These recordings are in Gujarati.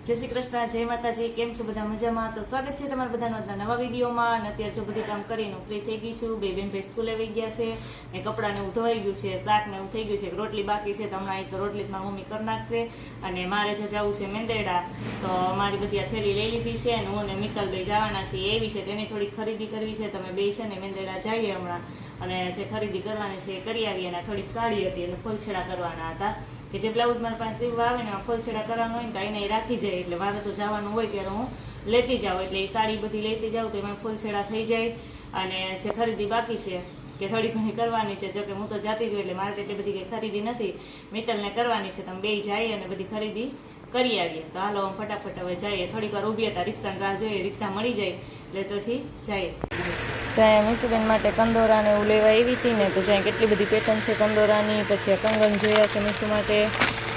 જય શ્રી કૃષ્ણ, જય માતાજી. કેમ છો બધા? મજામાં? તો સ્વાગત છે તમારા બધાનો નવા વિડીયોમાં. અને અત્યારે જો બધી કામ કરીને ફ્રી થઈ ગઈ છું. બે બેન ભાઈ સ્કૂલે આવી ગયા છે ને કપડાને એવું ધોવાઈ ગયું છે, શાક ને એવું થઈ ગયું છે, રોટલી બાકી છે. તો હમણાં એક રોટલી મારી મમ્મી કરી નાખશે. અને મારે જો જવું છે મેંદેડા, તો મારી બધી આ થેલી લઈ લીધી છે. અને હું ને મિત્તલભાઈ જવાના છીએ એવી છે, તેની થોડી ખરીદી કરવી છે. તમે બે છે ને મેંદેડા જઈએ હમણાં, અને જે ખરીદી કરવાની છે એ કરી આવીએ. અને થોડીક સાડી હતી અને ફૂલછેડા કરવાના હતા, કે જે બ્લાઉઝ મારી પાસે સીવવા આવે ને ફૂલછેડા કરવાનું હોય ને તો એને રાખી જાય, એટલે મારે તો જવાનું હોય ત્યારે હું લેતી જાઉં. એટલે એ સાડી બધી લેતી જાઉં તો એમાં ફૂલછેડા થઈ જાય. અને જે ખરીદી બાકી છે કે થોડી ઘણી કરવાની છે, જોકે હું તો જાતી જ હોય એટલે મારે તો એટલી બધી કંઈ ખરીદી નથી, મિત્તલને કરવાની છે. તમે બે જઈએ અને બધી ખરીદી કરી આવીએ. તો હાલો હું ફટાફટ હવે જઈએ. થોડીક વાર ઊભી હતા, રિક્ષાની રાહ જોઈએ, રિક્ષા મળી જાય એટલે પછી જઈએ. જ્યાં મીસુબેન માટે કંદોરાને એવું લેવા આવી હતી ને, તો જ્યાં કેટલી બધી પેટર્ન છે કંદોરાની. પછી આ કંગન જોયા છે મીસુ માટે.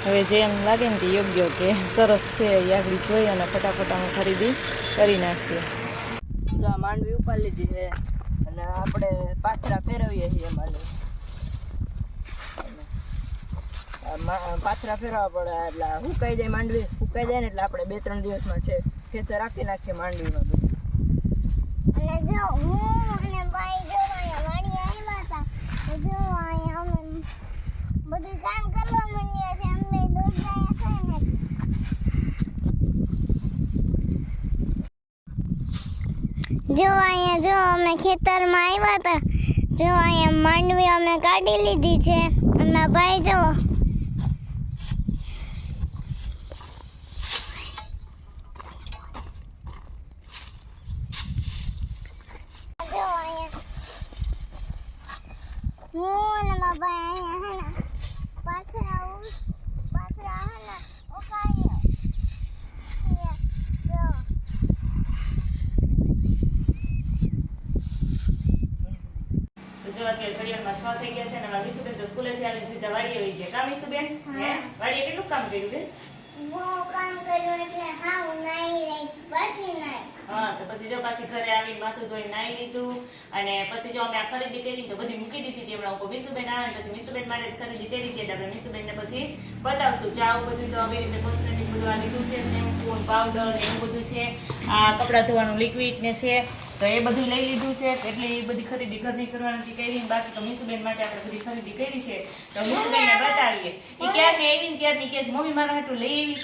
હવે જે એમ લાગે ને કે યોગ્ય કે સરસ છે એ આગળ જોઈ અને ફટાફટ અમે ખરીદી કરી નાખીએ. તો આ માંડવી ઉપાડી લીધી છે અને આપણે પાથરા ફેરવીએ છીએ. પાથરા ફેરવવા પડે એટલે સુકાઈ જાય માંડવી. સુકાઈ જાય ને એટલે આપણે 2-3 દિવસમાં છે ખેતર રાખી નાખીએ માંડવીમાં બધું. અને જો હું અને ભાઈ જો અહીંયા વાડી આવ્યા હતા, તો જો અહીંયા અમે બધું કામ કરવા માંડ્યા છે. અમે દૂધ લાયા છે ને, જો અહીંયા જો અમે ખેતરમાં આવ્યા હતા, જો અહીંયા માંડવી અમે કાઢી લીધી છે. અને ભાઈ જો હું અને મારા ભાઈ અહીંયા હે ને પાથરા હે ને ઉકાળ્યો. જો અત્યારે ઘડિયાળમાં 6 થઈ ગયા છે ને મીસુબેન તો સ્કૂલેથી આવીને સીધા વાડીએ આવી ગયા. કા મીસુબેન? વાડીએ કેટલું કામ કર્યું છે? બહુ કામ કર્યું એટલે હા હું નાઈ રહી પછી નાઈ. હા, તો પછી જો પાછી ઘરે આવી માથું ધોઈ નાઈ લીધું. અને પછી જો અમે આ ખરીદી કરી તો બધી મૂકી દીધી હતી હમણાં. મીસુબેન આવે પછી મીસુબેન માટે જ ખરીદી કરી હતી. આપણે મીસુબેન ને પછી બતાવશું. ચાવ બધું તો આવી રીતે કોસ્મેટિક બધું આ લીધું છે, શેમ્પૂ પાવડર એવું બધું છે. આ કપડાં ધોવાનું લિક્વિડ ને છે, તો એ બધું લઈ લીધું છે. એટલે એ બધી ખરીદી ઘરની કરવાની કરી. બાકી તો મીસુબેન માટે આપણે બધી ખરીદી કરી છે, તો મીસુબેનને બતાવીએ. એ ક્યારની આવી ને ત્યારની કે મમ્મી મારા હાટું લઈ આવી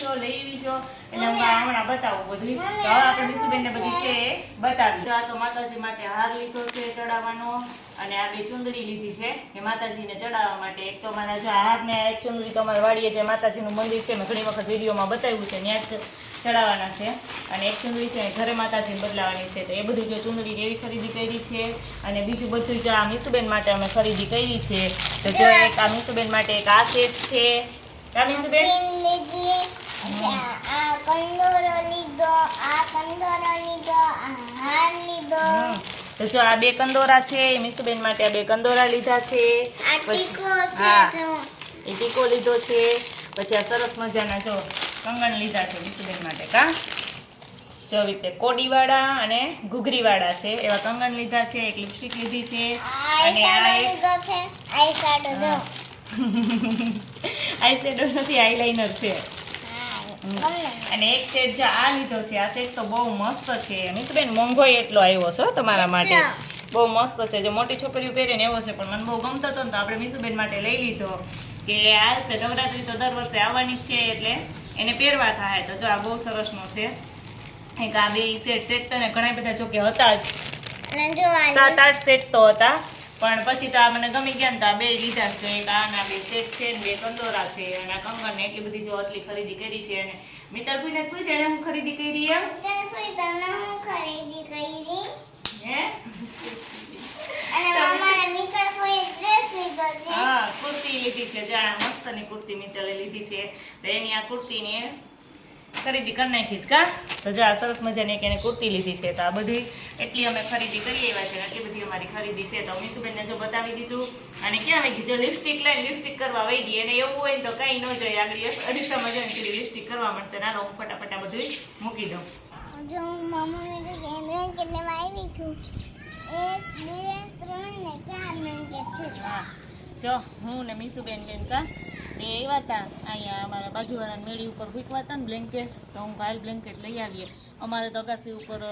છો એટલે હું હમણાં બતાવું બધું. તો હવે આપણે મીસુબેનને બધી છે એ બતાવી. તો આ તો માતાજી માટે હાર લીધો છે ચડાવવાનો, અને આ બે ચુંદડી લીધી છે કે માતાજીને ચડાવવા માટે. એક તો મારા જો હાર ને એક ચુંદડી તો અમારા વાડીએ જે માતાજીનું મંદિર છે, મેં ઘણી વખત વિડીયોમાં બતાવ્યું છે, ત્યાં જ ચડાવવાના છે. અને એક ચુંદડી છે ઘરે માતાજીને બદલાવાની છે. તો એ બધું જો ચુંદડી એવી ખરીદી કરી છે. અને બીજું બધું જો આ મીસુબેન માટે અમે ખરીદી કરી છે. તો જો એક આ મીસુબેન માટે એક આ સેટ છે. આ મીસુબેન આ કંદોરો લીધો, આ કંદોરો લીધો, આ હાર લીધો. તો જો આ બે કંદોરા છે, મીસુબેન માટે આ બે કંદોરા લીધા છે. આ ટીકો છે, જો એ ટીકો લીધો છે. પછી આ સરસ મજાના જો કંગણ લીધા છે મીસુબેન માટે. કા જો આવી રીતે કોડીવાળા અને ઘૂઘરીવાળા છે એવા કંગણ લીધા છે. એક લિપસ્ટિક લીધી છે. અને આ લીધો છે આઈ શેડો. જો આઈ શેડો નથી, આઈલાઇનર છે. અને એક સેટ જો આ લીધો છે. આ સેટ તો બહુ મસ્ત છે મીસુબેન. મોંઘો એટલો આવ્યો છે તમારા માટે, બહુ મસ્ત છે. જો મોટી છોકરીઓ પહેરે ને એવો છે, પણ મને બહુ ગમતો હતો ને તો આપણે મીસુબેન માટે લઈ લીધો. કે આ નવરાત્રી તો દર વર્ષે આવવાની જ છે એટલે એને પહેરવા થાય. તો જો આ બહુ સરસનો છે. એક આ બે સેટ તો ને ઘણા બધા જો કે હતા જ, 7-8 સેટ તો હતા, પણ પછી તો આ મને ગમી ગયા ને તો આ બે લીધા છે. એક આના બે સેટ છે ને બે કંદોરા છે. અને આ કંગન ને એટલી બધી જો આટલી ખરીદી કરી છે. અને મિત્તલભાઈને પૂછે એને હું ખરીદી કરી એમ હે. અને મારા મિત્ર કોઈ ડ્રેસ લીધો છે. હા, કુર્તી લીધી છે. જ્યાં મસ્તની કુર્તી મિત્તલે લીધી છે. તો એની આ કુર્તીની ખરીદી કરી નાખીશ. કા તો જો આ સરસ મજાની એક એને કુર્તી લીધી છે. તો આ બધી એટલી અમે ખરીદી કરી આવ્યા છે. એટલી બધી અમારી ખરીદી છે. તો મીસુબેનને જો બતાવી દીધું. અને ક્યાં વહી ગઈ? જો લિપસ્ટિક લઈને લિપસ્ટિક કરવા વહી ગઈ. અને એવું હોય તો કઈ ન જાય, આગળ અરીસામાં જઈને સીધી લિપસ્ટિક કરવા મળશે. નાનો હું ફટાફટ બધું મૂકી દઉં. જો હું મમ્મીને બ્લેન્કેટ લેવા આવી છું. 1, 2, 3 ને 4 બ્લેન્કેટ છે. હા, જો હું ને મીસુબેન બેન કા તે આવ્યા હતા અહીંયા અમારા બાજુવાળાની મેળી ઉપર ફૂંકવા હતા ને બ્લેન્કેટ, તો હું કાલ બ્લેન્કેટ લઈ આવીએ. અમારે તો અગાસી ઉપર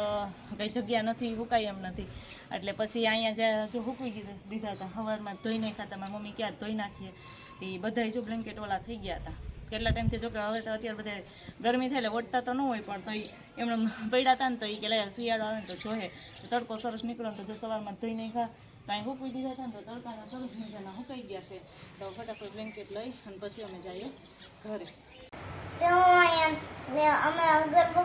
કંઈ જગ્યા નથી, હુકાય એમ નથી, એટલે પછી અહીંયા જો હૂકવી દીધા હતા. સવારમાં ધોઈ નાખ્યા હતા, મારી મમ્મી ક્યાં ધોઈ નાખીએ, એ બધા જો બ્લેન્કેટ ઓલા થઈ ગયા હતા કેટલા ટાઈમથી. જો કે હવે તો અત્યારે બધા ગરમી થાય એટલે ઓઢતા તો ન હોય, પણ તો એમણે પડ્યા હતા ને તો એ કે શિયાળો આવે ને તો જોહે, તડકો સરસ નીકળ્યો ને તો જો સવારમાં ધોઈ નાખ્યા, કાંઈ હૂકવી દીધા હતા ને તો તડકાના સરસ મજાના હુકાઈ ગયા છે. તો ફટાફટ બ્લેન્કેટ લઈ અને પછી અમે જઈએ ઘરે. જો અહીંયા અમે ગરબો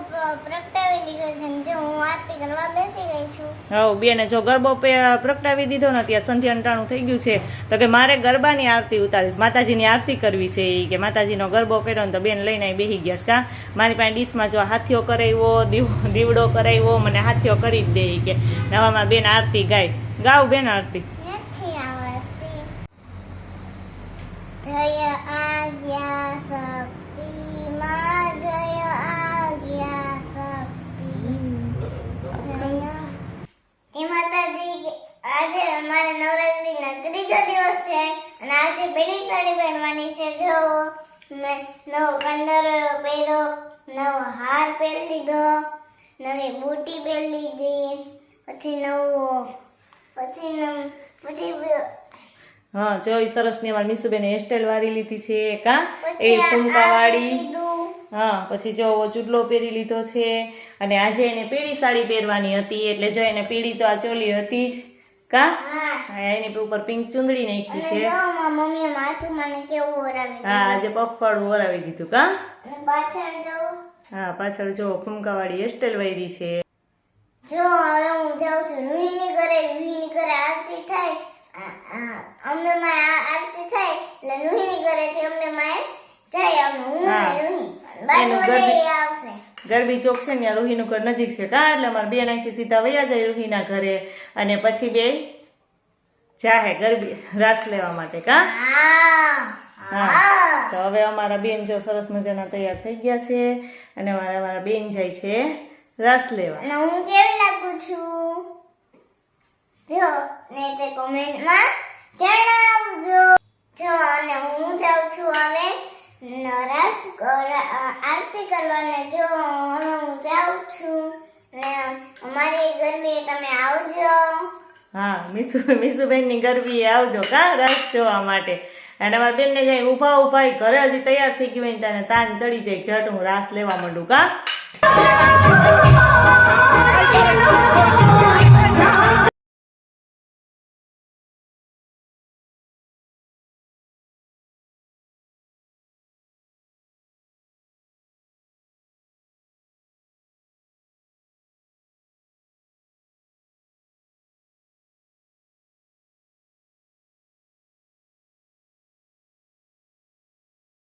પ્રગટાવી દીધો છે ને જો હું આરતી કરવા બેસી ગઈ છું. હા, બેને જો ગરબો પ્રગટાવી દીધો ને ત્યાં સંધ્યા અંટાણું થઈ ગયું છે, તો કે મારે ગરબાની આરતી ઉતારીશ, માતાજીની આરતી કરવી છે. એ કે માતાજીનો ગરબો કર્યો ને તો બેન લઈને બેસી ગયા છે. કા મારી પાસે ડીશમાં જો હાથીઓ કરાવ્યો, દીવડો કરાવ્યો, મને હાથીઓ કરી જ દે કે નવામાં બેન આરતી ગાય. ગાવ બેન આરતી. નથી આવડતી. જય આજ્ઞા શક્તિ માં, જય આજ્ઞા શક્તિ. જય માતાજી. આજે અમારે નવરાત્રીના ત્રીજો દિવસ છે અને આજે પીળી સાડી પહેરવાની છે. જો મેં નવો કંદરો પહેર્યો, નવો હાર પહેરી લીધો, નવી બુટી પહેરી લીધી, પછી હા, જો એ સરસ ની અમારી મીસુબેને હેરસ્ટાઈલ વાળી લીધી છે. કા એ ફૂમકા વાળી. હા, પછી જો ચૂડલો પહેરી લીધો છે અને આજે એને પીળી સાડી પહેરવાની હતી, એટલે જો એને પીળી તો આ ચોલી હતી જ. કા એની ઉપર પિંક ચુંદડી નાખી છે. મમ્મીએ માથું મને કેવું ઓરાવી. હા, આજે પગફાળું ઓરાવી દીધું. કા પાછળ જો. હા, પાછળ જો ફૂમકા વાળી હેરસ્ટાઈલ વાળી છે. જો હવે હું જાઉં છું રૂહીની ઘરે આરતી થાય. અમને માં આરતી થાય એટલે રૂહીની ઘરેથી અમને માં જાય. હું ને રૂહી બાજુ બધા આવશે. ગરબી ચોક છે ને ત્યાં રૂહીનું ઘર નજીક છે. કા એટલે અમારે બે નાખી સીધા વયા જાય રૂહીના ઘરે અને પછી બે જાહે ગરબી રાસ લેવા માટે. કા હા, તો હવે અમારા બેન જો સરસ મજાના તૈયાર થઈ ગયા છે અને અમારા બેન જાય છે રાસ લેવા. અને હું કેવી લાગુ છું જો ને તે કોમેન્ટમાં જણાવજો. જો અને હું જાઉં છું હવે આરતી કરવાને. જો હું જાઉં છું ને અમારી ગરબી તમે આવજો. હા, મીસુબેન ની ગરબી આવજો. કા રાસ જોવા માટે. અને અમારા બેન ને જાય ઉભા ઘરે હજી તૈયાર થઈ ગયું હોય ને તાન ચડી જાય, જટ હું રાસ લેવા માંડું. કા